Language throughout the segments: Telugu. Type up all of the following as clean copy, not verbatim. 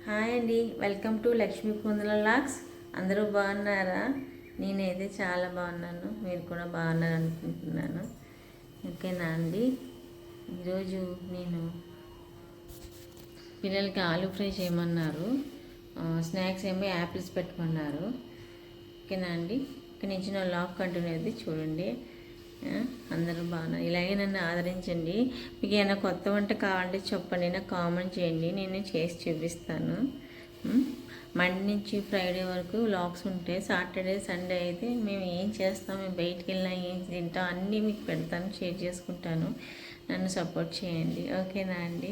హాయ్ అండి, వెల్కమ్ టు లక్ష్మీ కుందల లాక్స్. అందరూ బాగున్నారా? నేనైతే చాలా బాగున్నాను, మీరు కూడా బాగున్నారు అనుకుంటున్నాను. ఓకేనా అండి? ఈరోజు నేను పిల్లలకి ఆలూ ఫ్రై చేయమన్నారు, స్నాక్స్ ఏమో యాపిల్స్ పెట్టమన్నారు. ఓకేనా అండి? ఇక్కడి నుంచి నా లాక్ కంటిన్యూ అయితే చూడండి. అందరూ బాగున్నారు. ఇలాగే నన్ను ఆదరించండి. మీకు ఏమైనా కొత్త వంట కావాలంటే చెప్పండి, నాకు కామెంట్ చేయండి, నేను చేసి చూపిస్తాను. మండే నుంచి ఫ్రైడే వరకు వ్లాగ్స్ ఉంటాయి. సాటర్డే సండే అయితే మేము ఏం చేస్తాం, మేము బయటికి వెళ్ళినా ఏం తింటాం అన్నీ మీకు పెడతాను, షేర్ చేసుకుంటాను. నన్ను సపోర్ట్ చేయండి. ఓకేనా అండి?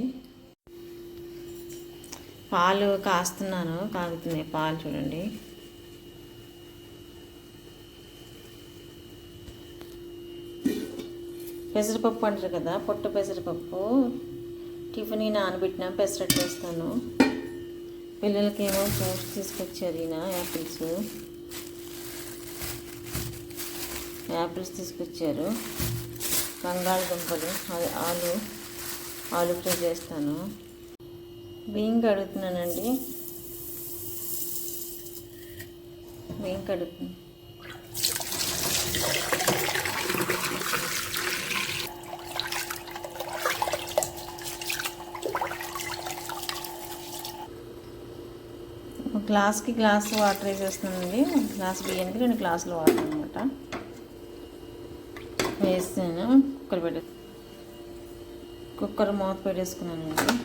పాలు కాస్తున్నాను, కాగుతున్నాయి పాలు చూడండి. పెసరపప్పు అంటారు కదా, పొట్టు పెసరపప్పు. టిఫిన్ నానబెట్టిన పెసరట్టు వేస్తాను. పిల్లలకేమో ఫ్రూట్స్ తీసుకొచ్చారు, ఈయన యాపిల్స్ తీసుకొచ్చారు. బంగాళదుంపలు, ఆలు ఫ్రై చేస్తాను. బియ్యం కడుగుతున్నానండి, బియ్యం కడుగుతున్నాను. గ్లాస్కి గ్లాస్ వాటర్ వేసేస్తున్నానండి. గ్లాస్ బియ్యానికి 2 గ్లాసులు వాటర్ అనమాట వేస్తాను. కుక్కర్ మూత పెట్టేసుకున్నానండి.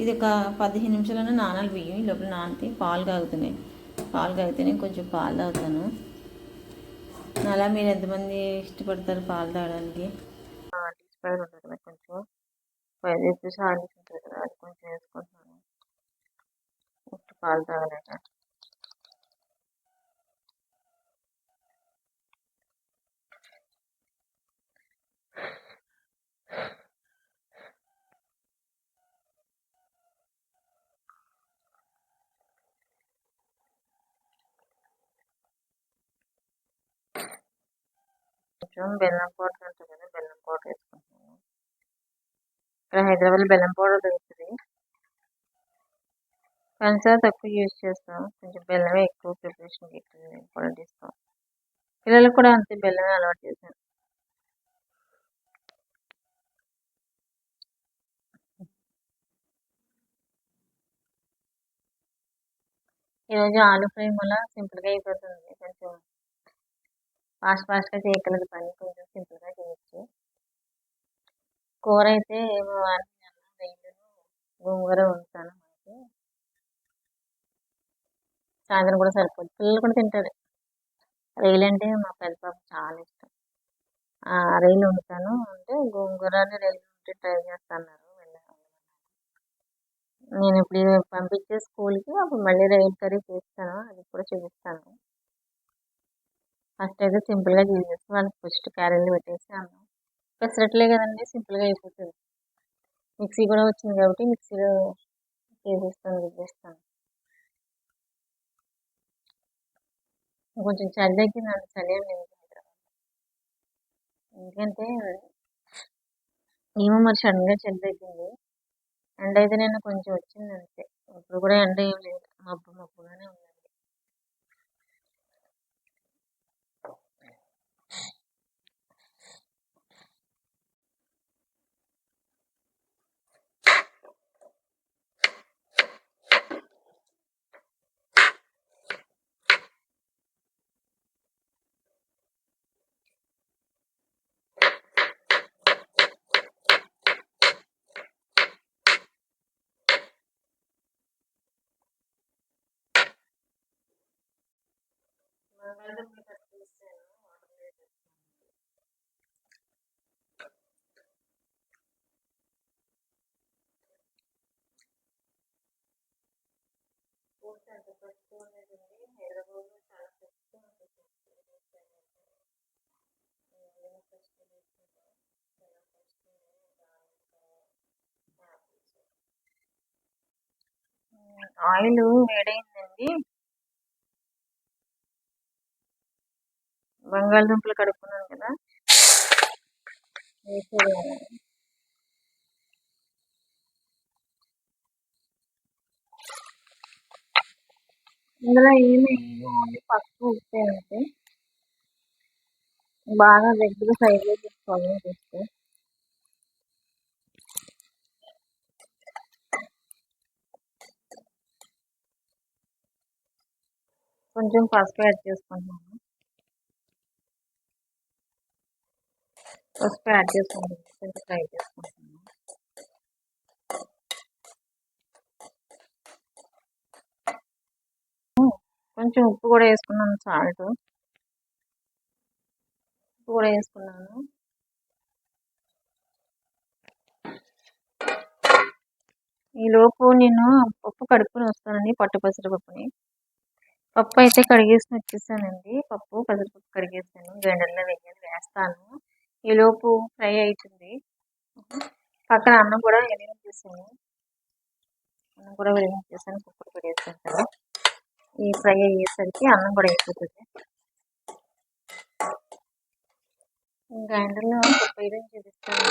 ఇది ఒక 15 నిమిషాలైనా నానాలి బియ్యం. ఈ లోపల నానితే పాలు కాగుతున్నాయి. పాలు కాగితేనే కొంచెం పాలు తాగుతాను. అలా మీరు ఎంతమంది ఇష్టపడతారు పాలు తాగడానికి? స్పైర్ ఉంటుంది కదా, కొంచెం 5 రూపీస్ హార్లిక్స్ ఉంటుంది కదా, అది కొంచెం వేసుకుంటున్నాను పాలు తాగలేక. కొంచెం బెల్లం పౌడర్ ఉంటుంది కదా, బెల్లం పౌడర్ వేసుకుంటున్నాను. ఇక్కడ హైదరాబాద్లో బెల్లం పౌడర్ దొరుకుతుంది. పంచదార తక్కువ యూజ్ చేస్తాం, కొంచెం బెల్లమే ఎక్కువ ప్రిపరేషన్ ఎక్కువ ఇంపార్టెంట్ ఇస్తాం. పిల్లలకు కూడా అంతే బెల్లమే అలవాటు చేశాను. ఈరోజు ఆలు ఫ్రై వల్ల సింపుల్గా అయిపోతుంది. కొంచెం ఫాస్ట్గా చేయగలదు పని, కొంచెం సింపుల్గా చేయొచ్చు. కూర అయితే ఏమో రైలు గోంగూర వండుతాను. మనకి సాయంత్రం కూడా సరిపోదు, పిల్లలు కూడా తింటారు. రైలు అంటే మా పెద్ద పాప చాలా ఇష్టం. రైలు వండుతాను అంటే గోంగూర రైలు ఉంటే ట్రై చేస్తాను. నేను ఇప్పుడు పంపించే స్కూల్కి అప్పుడు మళ్ళీ రైలు కర్రీ చేస్తాను, అది కూడా చూపిస్తాను. ఫస్ట్ అయితే సింపుల్గా చేసేసి వాళ్ళకి ఫస్ట్ క్యారీలు పెట్టేసి అన్నాం. పెసరట్లే కదండి, సింపుల్గా అయిపోతుంది. మిక్సీ కూడా వచ్చింది కాబట్టి మిక్సీలో చేసేస్తాను. కొంచెం చలి తగ్గిందండి, చలి లేదు. ఎందుకంటే ఏమో మరి సడన్గా చలి తగ్గింది. ఎండ అయితే నేను కొంచెం వచ్చింది అంతే. ఇప్పుడు కూడా ఎండ ఏం లేదు, మబ్బుగానే ఉంది. ఆయిల్ వేడైందండి. బంగాళదుంపలు కడుక్కున్నాను కదా, ఇందులో ఏమి ఓన్లీ పసుపు ఉప్పే అంటే బాగా దగ్గర ఫ్రైగా తీసుకోవాలి చేస్తే. కొంచెం పసుపు యాడ్ చేసుకుంటున్నాను. పసుపు యాడ్ చేసుకుంటున్నాను, కొంచెం ఫ్రై చేసుకుంటున్నాను. కొంచెం ఉప్పు కూడా వేసుకున్నాను, సాల్ట్ ఉప్పు కూడా వేసుకున్నాను. ఈలోపు నేను పప్పు కడుక్కుని వస్తానండి, పట్టు పెసరపప్పుని. పప్పు అయితే కడిగేసి వచ్చేసానండి. పప్పు పెసరపప్పు కడిగేసాను, గ్రైండర్లో వేస్తాను. ఈలోపు ఫ్రై అవుతుంది. పక్కన అన్నం కూడా వెలిగించేసాను. కుక్కర్ పెట్టేసాను కదా. ఈ ఫ్రై అయ్యేసరికి అన్నం కూడా అయిపోతుంది. గ్రైండర్లో పప్పు వేయడం చూపిస్తాను.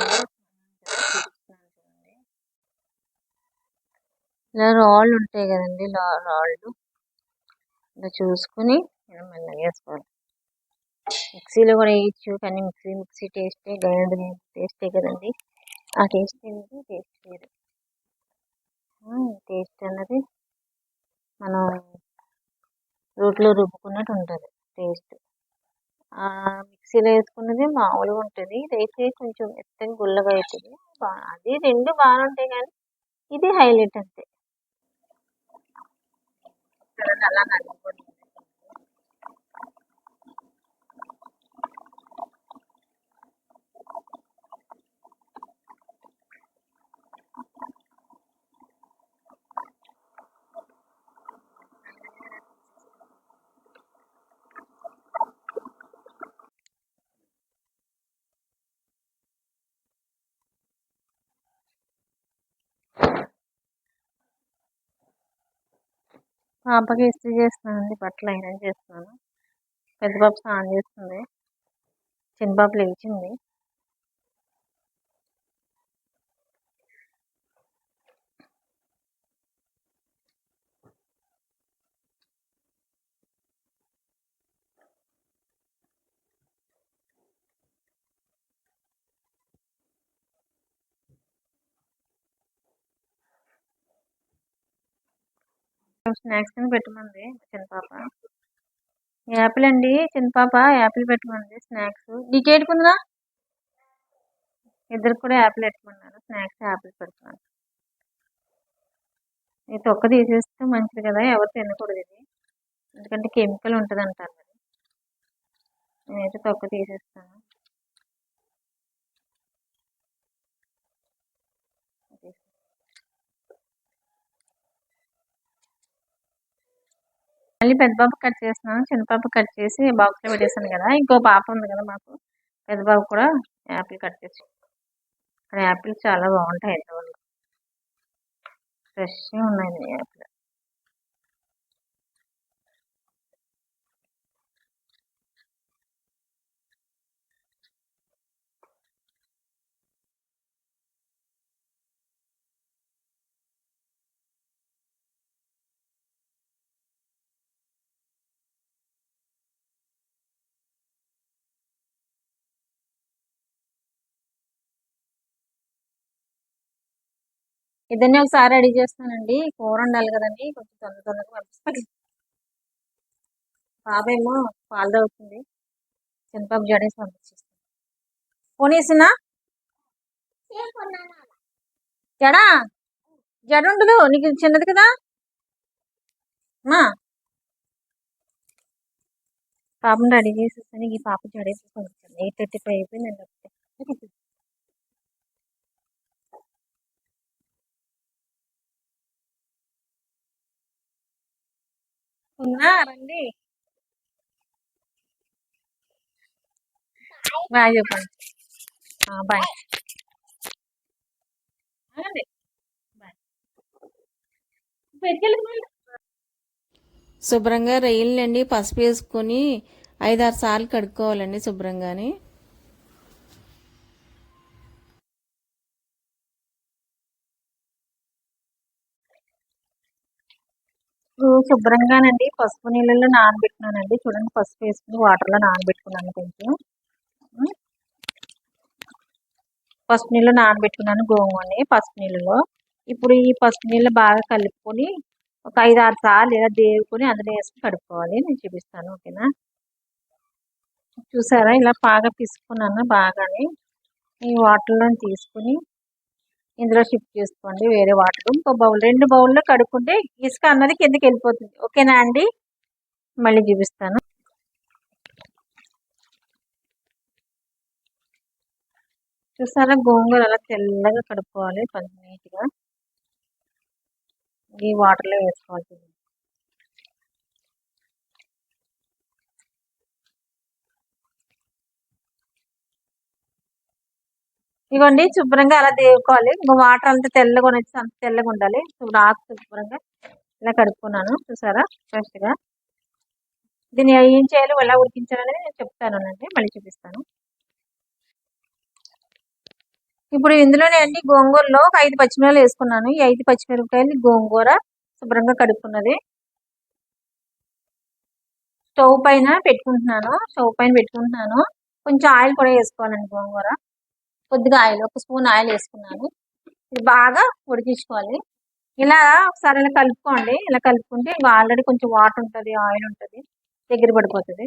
ఇలా రాళ్ళు ఉంటాయి కదండి, రాళ్ళు ఇలా చూసుకుని మెల్లగా వేసుకోవాలి. మిక్సీలో కూడా వేయచ్చు, కానీ మిక్సీ టేస్టే, గ్రైండర్ టేస్టే కదండి. ఆ టేస్ట్ ఏంటి, టేస్ట్ వేరు. టేస్ట్ అన్నది మనం రోట్లో రుబ్బుకున్నట్టు ఉంటుంది టేస్ట్. మిక్సీలో వేసుకున్నది మామూలుగా ఉంటుంది, ఇదైతే కొంచెం మెత్తగా గుల్లగా అవుతుంది. అది రెండు బాగానే ఉంటాయి, కానీ ఇది హైలైట్ అంతే. అలా నలుగుతుంది. పాపకి ఇస్త్రీ చేస్తున్నానండి, బట్టలు ఐరన్ చేస్తున్నాను. పెద్ద పాప స్నానం చేస్తుంది, చిన్న పాప లేచింది. స్నాక్స్ కింద పెట్టమంది చిన్న పాప. యాపిల్ అండి, చిన్న పాప యాపిల్ పెట్టమంది స్నాక్స్. నీకేడుకుందా? ఇద్దరు కూడా యాపిల్ పెట్టమన్నారు, స్నాక్స్ యాపిల్ పెడుతున్నాను. ఈ తొక్క తీసేస్తే మంచిది కదా, ఎవరు తినకూడదు ఇది, ఎందుకంటే కెమికల్ ఉంటుంది అంటారు కదా. నేనైతే తొక్క తీసేస్తాను. మళ్ళీ పెద్ద పాప కట్ చేస్తున్నాను, చిన్న పాప కట్ చేసి బాక్స్లో పెట్టేసాను కదా. ఇంకో పాప ఉంది కదా మాకు, పెద్ద పాప కూడా యాపిల్ కట్ చేసి. అక్కడ యాపిల్ చాలా బాగుంటాయి, హైదరాబాద్లో ఫ్రెష్గా ఉన్నాయి యాపిల్. ఇద్దరిని ఒకసారి రెడీ చేస్తానండి, కూర ఉండాలి కదండి, కొంచెం తొందరగా పంపిస్తాను. పాప ఏమో పాలు తాగుతుంది, చిన్న పాప జడేసి పంపించేస్తాను. పోనీసినా జడ జడ ఉండదు నీకు, చిన్నది కదా మా. పాపను రెడీ చేసేస్తాను, ఈ పాప జడేసి పంపిస్తాను. 8:35 అయిపోయిందండి. రండి, బాయ్ చెప్పండి. బాయ్. శుభ్రంగా రొయ్యలండి పసుపు వేసుకొని 5-6 సార్లు కడుక్కోవాలండి శుభ్రంగాని. ఇప్పుడు శుభ్రంగానండి పసుపు నీళ్ళలో నానబెట్టినానండి. చూడండి, పసుపు వేసుకుని వాటర్లో నానబెట్టుకున్నాను కొంచెం. పసుపు నీళ్ళు నానబెట్టుకున్నాను గోంగూరని పసుపు నీళ్ళలో. ఇప్పుడు ఈ పసుపు నీళ్ళు బాగా కలుపుకొని ఒక 5-6 సార్లు ఇలా దేవుకొని అందులో వేసుకుని కడుక్కోవాలి. నేను చూపిస్తాను, ఓకేనా? చూసారా, ఇలా బాగా పిసుకున్నాను బాగానే. ఈ వాటర్లో తీసుకుని ఇందులో షిఫ్ట్ చేసుకోండి, వేరే వాటర్. ఇంకో బౌల్, 2 బౌల్లో కడుక్కుంటే ఇసుక అన్నది కిందకి వెళ్ళిపోతుంది, ఓకేనా అండి? మళ్ళీ చూపిస్తాను. చూసారా, గోంగూర అలా తెల్లగా కడుక్కోవాలి కొంచెం నీట్గా. ఈ వాటర్లో వేసుకోవాలి. ఇవ్వండి, శుభ్రంగా అలా దేవుకోవాలి. ఇంకా వాటర్ అంతా తెల్లగా వచ్చి అంత తెల్లగా ఉండాలి. ఇప్పుడు ఆకు శుభ్రంగా ఇలా కడుక్కున్నాను, చూసారా ఫ్రెష్గా. దీన్ని ఏం చేయాలి, ఎలా ఉడికించాలనేది నేను చెప్తానండి, మళ్ళీ చూపిస్తాను. ఇప్పుడు ఇందులోనే అండి గోంగూరలో ఒక 5 పచ్చిమిరపకాయలు వేసుకున్నాను. ఈ 5 పచ్చిమిరపకాయలు గోంగూర శుభ్రంగా కడుక్కున్నది. స్టవ్ పైన పెట్టుకుంటున్నాను. కొంచెం ఆయిల్ కూడా వేసుకోవాలండి. గోంగూర కొద్దిగా ఆయిల్, 1 స్పూన్ ఆయిల్ వేసుకున్నాను. ఇది బాగా ఉడికించుకోవాలి. ఇలా ఒకసారి ఇలా కలుపుకోండి. ఇలా కలుపుకుంటే ఇంకా ఆల్రెడీ కొంచెం వాటర్ ఉంటుంది, ఆయిల్ ఉంటుంది, దగ్గర పడిపోతుంది.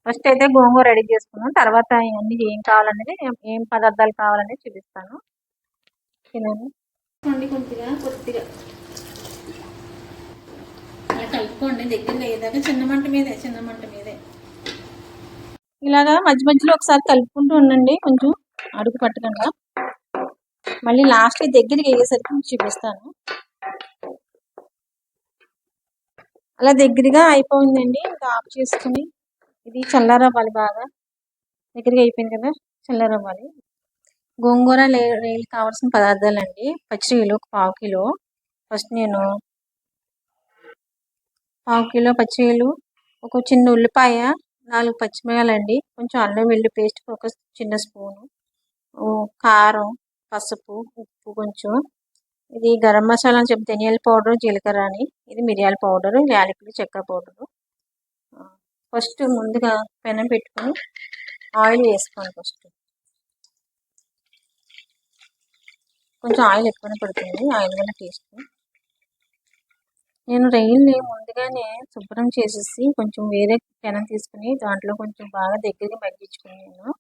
ఫస్ట్ అయితే గోంగూర రెడీ చేసుకున్నాం, తర్వాత ఇవన్నీ ఏం కావాలనేది, ఏం పదార్థాలు కావాలనేది చూపిస్తాను. తినండి, కొద్దిగా అలా కలుపుకోండి దగ్గరగా అయ్యేదాకా. చిన్న మంట మీదే ఇలాగా మధ్య మధ్యలో ఒకసారి కలుపుకుంటూ ఉండండి, కొంచెం అడుగు పట్టకుండా. మళ్ళీ లాస్ట్ దగ్గరికి అయ్యేసరికి చూపిస్తాను. అలా దగ్గరగా అయిపోయిందండి, ఇంకా ఆఫ్ చేసుకుని ఇది చల్లారవ్వాలి. బాగా దగ్గరగా అయిపోయింది కదా, చల్లారవ్వాలి. గోంగూర రేలు కావాల్సిన పదార్థాలు అండి: పచ్చిరొయ్యలు 1/4 కిలో. ఫస్ట్ నేను 1/4 కిలో పచ్చిరొయ్యలు, ఒక చిన్న ఉల్లిపాయ, 4 పచ్చిమిరపకాయలు అండి, కొంచెం అల్లం వెల్లుల్లి పేస్ట్ ఒక చిన్న స్పూను, కారం, పసుపు, ఉప్పు కొంచెం. ఇది గరం మసాలా అని చెప్పి ధనియాల పౌడర్, జీలకర్ర అని, ఇది మిరియాల పౌడరు, యాలకులు, చెక్క పౌడరు. ఫస్ట్ ముందుగా పెనం పెట్టుకొని ఆయిల్ వేసుకోండి. ఫస్ట్ కొంచెం ఆయిల్ ఎక్కువనే పడుతుంది, ఆయిల్ వల్ల టేస్ట్. నేను రొయ్యల్ని ముందుగానే శుభ్రం చేసేసి కొంచెం వేరే పెనం తీసుకుని దాంట్లో కొంచెం బాగా దగ్గరగా మగ్గించుకున్నాను.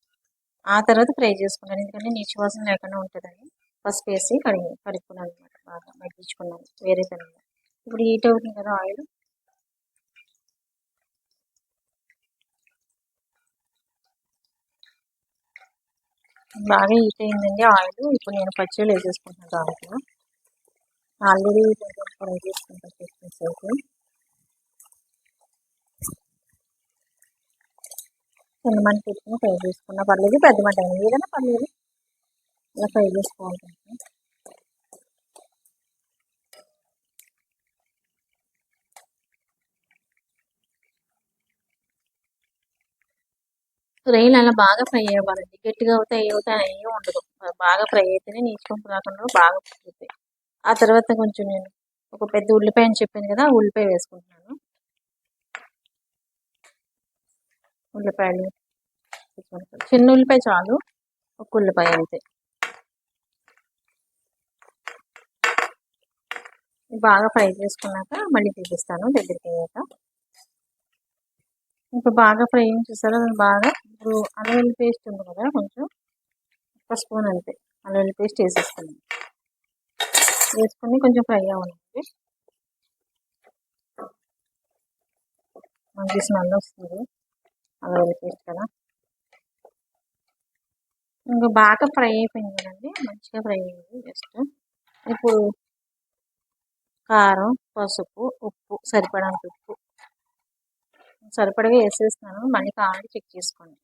ఆ తర్వాత ఫ్రై చేసుకున్నాను, ఎందుకంటే నీచు వాసన లేకుండా ఉంటుందని. పసుపు వేసి కడుక్కున్నాను అనమాట, బాగా మగ్గించుకున్నాను వేరే పెనంలో. ఇప్పుడు హీట్ అవుతుంది కదా ఆయిల్, బాగా హీట్ అయిందండి ఆయిల్. ఇప్పుడు నేను పచ్చిరొయ్యలు వేసేసుకుంటున్నాను దాంట్లో. ఆల్రెడీ ఫ్రై చేసుకుంటాను. చిన్న మంట పెట్టుకుని ఫ్రై చేసుకున్నా పర్లేదు, పెద్ద మంట అయినా ఏదైనా పర్లేదు, ఇలా ఫ్రై చేసుకోవాలి. రొయ్యలు అలా బాగా ఫ్రై అవ్వాలండి, గట్టిగా అవుతాయి ఏమి ఉండదు. బాగా ఫ్రై అయితేనే నీచుకుంపు రాకుండా బాగా పుట్టుతాయి. ఆ తర్వాత కొంచెం నేను ఒక పెద్ద ఉల్లిపాయ అని చెప్పాను కదా, ఉల్లిపాయ వేసుకుంటున్నాను. ఉల్లిపాయలు చిన్న ఉల్లిపాయ చాలు, ఒక ఉల్లిపాయ అంతే. బాగా ఫ్రై చేసుకున్నాక మళ్ళీ చూపిస్తాను దగ్గరికి అయ్యాక. ఇప్పుడు బాగా ఫ్రై చూసారా, బాగా. ఇప్పుడు అల్లం వెల్లుల్లి పేస్ట్ ఉంది కదా, కొంచెం 1 స్పూన్ అంతే అల్లం వెల్లుల్లి పేస్ట్ వేసేసుకున్నాను. వేసుకుని కొంచెం ఫ్రై అవ్వాలండి, మంచి స్మెల్ వస్తుంది అల్లం వెల్లుల్లి పేస్ట్ కదా. ఇంకా బాగా ఫ్రై అయిపోయింది కదండి, మంచిగా ఫ్రై అయింది. జస్ట్ ఇప్పుడు కారం, పసుపు, ఉప్పు సరిపడంత ఉప్పు సరిపడగా వేసేస్తున్నాను. మళ్ళీ కావాలంటే చెక్ చేసుకోండి.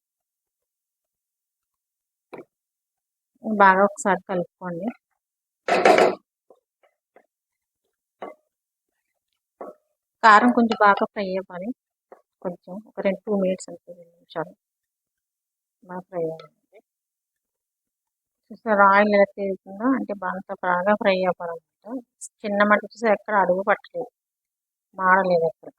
బాగా ఒకసారి కలుపుకోండి. కారం కొంచెం బాగా ఫ్రై అవ్వాలి, కొంచెం ఒక 2 మినిట్స్ అంతే, 2 నిమిషాలు బాగా ఫ్రై అవ్వాలి. చూసారా ఆయిల్ ఎలా తేలుతుందో, అంటే బాగా ఫ్రై అవ్వాలన్నమాట. చిన్న మంట చూసి ఎక్కడ అడుగు పట్టలేదు, మాడలేదు ఎక్కడ.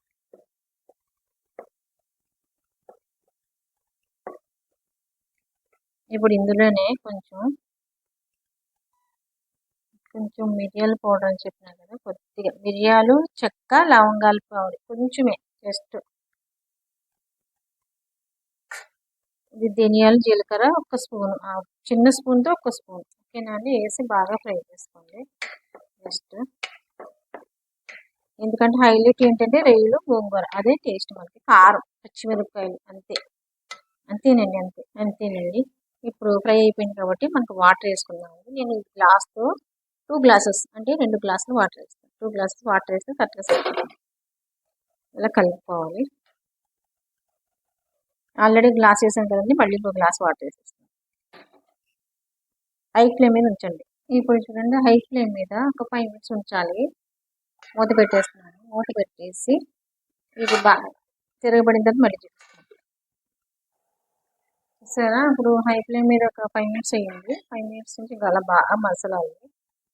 ఇప్పుడు ఇందులోనే కొంచెం కొంచెం మిరియాల పౌడర్ అని చెప్పినా కదా, కొద్దిగా మిరియాలు, చెక్క, లవంగాల పౌడర్ కొంచెమే, జస్ట్ ఇది ధనియాలు, జీలకర్ర ఒక స్పూన్, చిన్న స్పూన్తో ఒక స్పూన్, ఓకేనా అండి, వేసి బాగా ఫ్రై చేసుకోండి జస్ట్. ఎందుకంటే హైలైట్ ఏంటంటే రొయ్యలు, గోంగూర, అదే టేస్ట్ మనకి. కారం, పచ్చిమిరపకాయలు, అంతేనండి, అంతేనండి. ఇప్పుడు ఫ్రై అయిపోయింది కాబట్టి మనకు వాటర్ వేసుకుందాము. నేను ఈ గ్లాస్తో 2 గ్లాసెస్, అంటే 2 గ్లాసులు వాటర్ వేస్తాను. 2 గ్లాసెస్ వాటర్ వేస్తే కరెక్ట్గా సరిపోతుంది. ఇలా కలుపుకోవాలి. ఆల్రెడీ గ్లాస్ వేసాం కదండి, మళ్ళీ 1 గ్లాస్ వాటర్ వేసేస్తాను. హై ఫ్లేమ్ మీద ఉంచండి. ఇప్పుడు చూడండి, హై ఫ్లేమ్ మీద ఒక 5 మినిట్స్ ఉంచాలి. మూత పెట్టేస్తున్నాను. మూత పెట్టేసి ఇది బాగా తిరగబడిన తర్వాత మళ్ళీ చూపిస్తాను. సరే, ఇప్పుడు హై ఫ్లేమ్ మీద ఒక 5 మినిట్స్ అయ్యింది. 5 మినిట్స్ నుంచి అలా బాగా మసలాలి.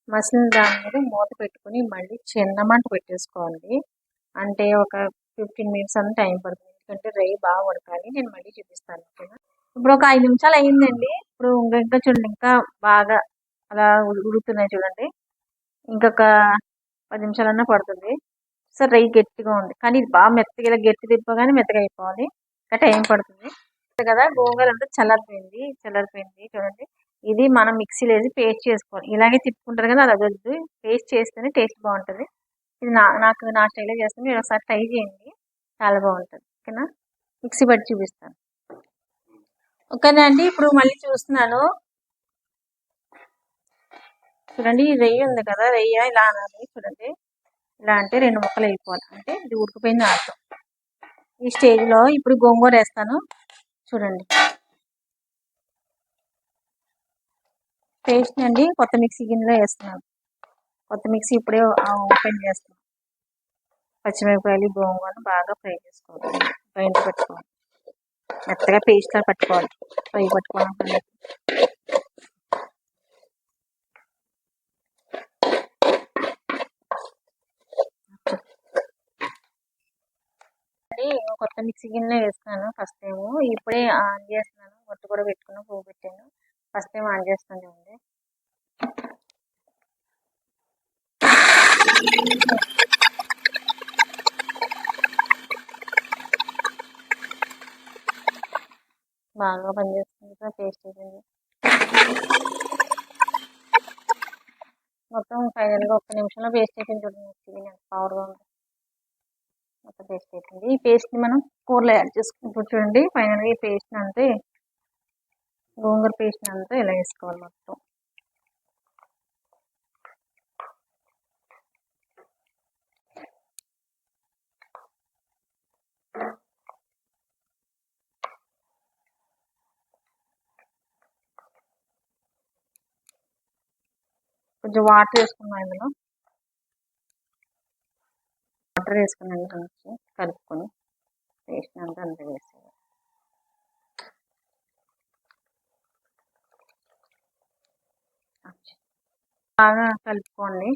మసిలిన దాని మీద మూత పెట్టుకుని మళ్ళీ చిన్న మంట పెట్టేసుకోవాలి. అంటే ఒక 15 మినిట్స్ అన్న టైం పడుతుంది, ఎందుకంటే రొయ్య బాగా ఉడకాలి. నేను మళ్ళీ చూపిస్తాను, ఓకేనా. ఇప్పుడు ఒక 5 నిమిషాలు అయ్యిందండి. ఇప్పుడు ఇంకా చూడండి, ఇంకా బాగా అలా ఉడుకుతున్నాయి చూడండి. ఇంకొక 10 నిమిషాలన్నా పడుతుంది. సో రొయ్య గట్టిగా ఉంది, కానీ ఇది బాగా మెత్తగా, ఇలా గట్టి తిప్పగానే మెత్తగా అయిపోవాలి. ఇంకా టైం పడుతుంది కదా. గోంగూర అంతా చల్లారిపోయింది చూడండి. ఇది మనం మిక్సీలో వేసి పేస్ట్ చేసుకోవాలి. ఇలాగే తిప్పుకుంటారు కదా, అది వద్దు, పేస్ట్ చేస్తేనే టేస్ట్ బాగుంటుంది. ఇది నా స్టైల్లో చేస్తాను, మీరు ఒకసారి ట్రై చేయండి, చాలా బాగుంటుంది, ఓకేనా. మిక్సీ పట్టి చూపిస్తాను, ఓకేనా అండి. ఇప్పుడు మళ్ళీ చూస్తున్నాను చూడండి. ఈ రొయ్య ఉంది కదా, రొయ్య ఇలా అనాలి చూడండి. ఇలా అంటే 2 ముక్కలు అయిపోవాలి, అంటే ఇది ఉడికిపోయింది అర్థం. ఈ స్టేజ్లో ఇప్పుడు గోంగూర వేస్తాను చూడండి. పేస్ట్ అండి కొత్త మిక్సీ గిన్నెలో వేస్తున్నాను. కొత్త మిక్సీ ఇప్పుడే ఓపెన్ చేస్తున్నాను. పచ్చిమిరపకాయలు, గోంగూరను బాగా ఫ్రై చేసుకోవాలి, గ్రైండ్ పెట్టుకోవాలి, మెత్తగా పేస్ట్లా పట్టుకోవాలి, ఫ్రై పట్టుకోవాలి. కొత్త మిక్సీ గిన్నెలో వేస్తున్నాను ఫస్ట్ టైము. ఇప్పుడే ఆన్ చేస్తున్నాను, గొట్టు కూడా పెట్టుకున్నాను, పువ్వు పెట్టాను. ఫస్ట్ టైం ఆన్ చేస్తాను చూడండి. బాగా పనిచేస్తుంది, పేస్ట్ అయిపోయింది మొత్తం. ఫైనల్గా 1 నిమిషంలో పేస్ట్ అయిపోయింది చూడండి. మిక్సీ గిన్నె పవర్గా ఉంది, మొత్తం పేస్ట్ అయిపోయింది. ఈ పేస్ట్ని మనం కూరలో యాడ్ చేసుకుంటాం. ఇప్పుడు చూడండి, ఫైనల్గా ఈ పేస్ట్ అంతే, గోంగూర పేస్ట్ అంతా ఇలా వేసుకోవాలి మొత్తం. కొంచెం వాటర్ వేసుకున్నాం, ఇందులో వాటర్ వేసుకున్నాను, కొంచెం కలుపుకొని పేస్ట్ అంతా అంతే వేసేయాలి. బాగా కలుపుకోండి.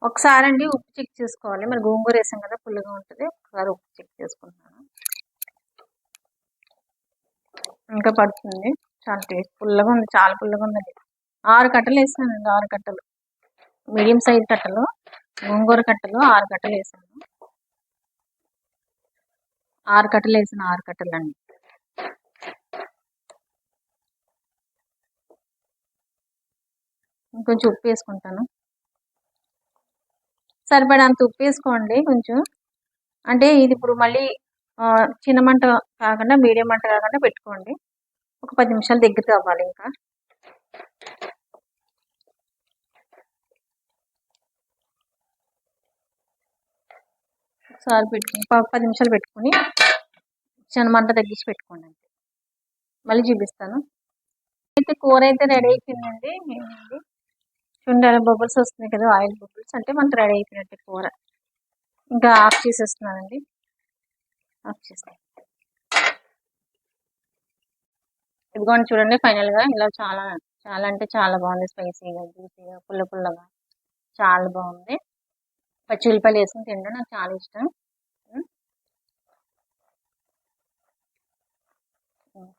ఒకసారి అండి ఉప్పు చెక్ చేసుకోవాలి, మరి గోంగూర వేసాం కదా పుల్లగా ఉంటుంది. ఒకసారి ఉప్పు చెక్ చేసుకుంటున్నాను. ఇంకా పడుతుంది, చాలా టేస్ట్ పుల్లగా ఉంది, చాలా పుల్లగా ఉందండి. 6 కట్టలు వేసానండి, 6 కట్టలు, మీడియం సైజ్ కట్టలు, గోంగూర కట్టలు 6 కట్టలు వేసాను. 6 కట్టలు వేసాను, 6 కట్టలు అండి. ఇంకొంచెం ఉప్పు వేసుకుంటాను, సరిపడంత ఉప్పు వేసుకోండి కొంచెం. అంటే ఇది ఇప్పుడు మళ్ళీ చిన్న మంట కాకుండా, మీడియం మంట కాకుండా పెట్టుకోండి. ఒక 10 నిమిషాలు దగ్గరికి అవ్వాలి. ఇంకా ఒకసారి పెట్టుకుని 10 నిమిషాలు పెట్టుకుని చిన్న మంట తగ్గించి పెట్టుకోండి. మళ్ళీ చూపిస్తాను. అయితే కూర అయితే రెడీ అయిపోయిందండి. చూడండి అలా బబుల్స్ వస్తున్నాయి కదా, ఆయిల్ బబుల్స్ అంటే మనకు రెడీ అయిపోయినట్టు కూర. ఇంకా ఆఫ్ చేసేస్తున్నానండి. ఆఫ్ చేస్తాను. ఇదిగోండి చూడండి, ఫైనల్గా ఇలా చాలా చాలా అంటే చాలా బాగుంది. స్పైసీగా, జ్యూసీగా, పుల్లగా చాలా బాగుంది. పచ్చి ఉల్లిపాయలు వేసుకుని తినడం నాకు చాలా ఇష్టం. ఉమ్, ఉమ్.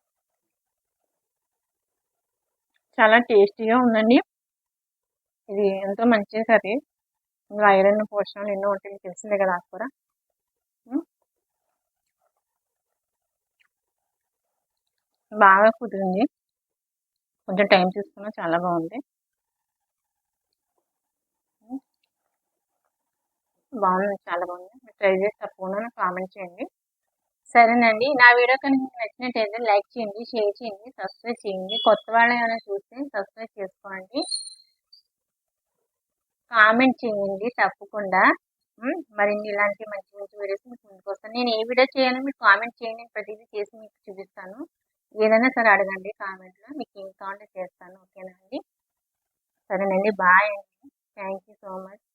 చాలా టేస్టీగా ఉందండి. ఇది ఎంతో మంచి కర్రీ. ఇందులో ఐరన్ పోషణలు ఎన్నో ఉంటాయి, మీకు తెలిసిందే కదా ఆకుకూర. ఉమ్, బాగా కుదిరింది. కొంచెం టైం తీసుకున్నా చాలా బాగుంది. ఉమ్, బాగుంది, చాలా బాగుంది. మీరు ట్రై చేసి తప్పకుండా నాకు కామెంట్ చేయండి. సరేనండి, నా వీడియో కనుక మీకు నచ్చినట్టయితే లైక్ చేయండి, షేర్ చేయండి, సబ్స్క్రైబ్ చేయండి. కొత్త వాళ్ళు ఏమైనా చూస్తే సబ్స్క్రైబ్ చేసుకోండి, కామెంట్ చేయండి తప్పకుండా. మరిన్ని ఇలాంటి మంచి మంచి వీడియోస్ మీకు ముందుకు వస్తాను. నేను ఏ వీడియో చేయాలో మీరు కామెంట్ చేయండి, నేను ప్రతిదీ చేసి మీకు చూపిస్తాను. ఏదైనా సరే అడగండి కామెంట్లో, మీకు ఏం కావాలంటే చేస్తాను. ఓకేనా అండి? సరేనండి, బాయ్ అండి. Thank you so much.